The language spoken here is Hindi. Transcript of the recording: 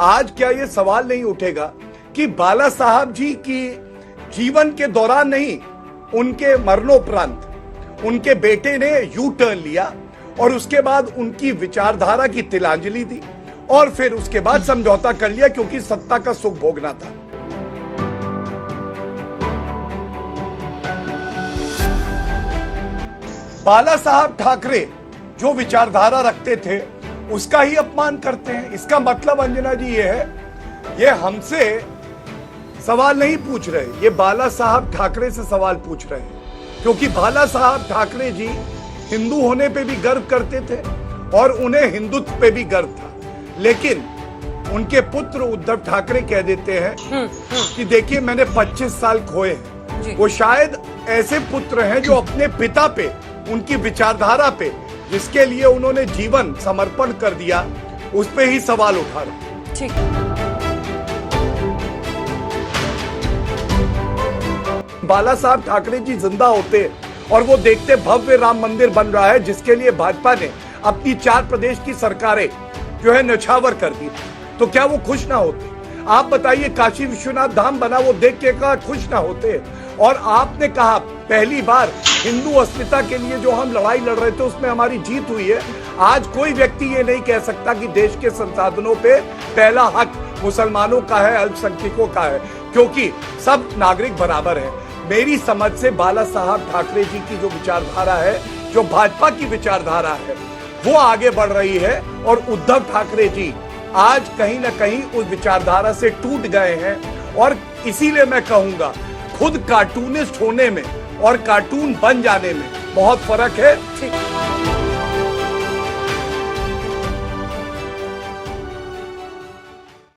आज क्या ये सवाल नहीं उठेगा कि बाला साहब जी की जीवन के दौरान नहीं, उनके मरणोपरांत उनके बेटे ने यू टर्न लिया और उसके बाद उनकी विचारधारा की तिलांजलि दी और फिर उसके बाद समझौता कर लिया क्योंकि सत्ता का सुख भोगना था। बाला साहब ठाकरे जो विचारधारा रखते थे उसका ही अपमान करते हैं। इसका मतलब अंजना जी ये है, ये हमसे सवाल नहीं पूछ रहे, ये बाला साहब ठाकरे से सवाल पूछ रहे हैं, क्योंकि बाला साहब ठाकरे जी हिंदू होने पे भी गर्व करते थे और उन्हें हिंदुत्व पे भी गर्व था। लेकिन उनके पुत्र उद्धव ठाकरे कह देते हैं कि देखिए मैंने 25 साल खोए हैं। वो शायद ऐसे पुत्र हैं जो अपने पिता पे, उनकी विचारधारा पे, जिसके लिए उन्होंने जीवन समर्पण कर दिया, उस पे ही सवाल उठा रहे। ठीक। बाला साहब ठाकरे जी जिंदा होते और वो देखते भव्य राम मंदिर बन रहा है जिसके लिए भाजपा ने अपनी 4 प्रदेश की सरकारें जो है न्यौछावर कर दी, तो क्या वो खुश ना होते? आप बताइए, काशी विश्वनाथ धाम बना, वो देख के कहा खुश ना होते? और आपने कहा पहली बार हिंदू अस्मिता के लिए जो हम लड़ाई लड़ रहे थे उसमें हमारी जीत हुई है। आज कोई व्यक्ति ये नहीं कह सकता कि देश के संसाधनों पे पहला हक मुसलमानों का है, अल्पसंख्यकों का है, क्योंकि सब नागरिक बराबर है। मेरी समझ से बाला साहब ठाकरे जी की जो विचारधारा है, जो भाजपा की विचारधारा है, वो आगे बढ़ रही है और उद्धव ठाकरे जी आज कहीं ना कहीं उस विचारधारा से टूट गए हैं। और इसीलिए मैं कहूंगा, खुद कार्टूनिस्ट होने में और कार्टून बन जाने में बहुत फर्क है।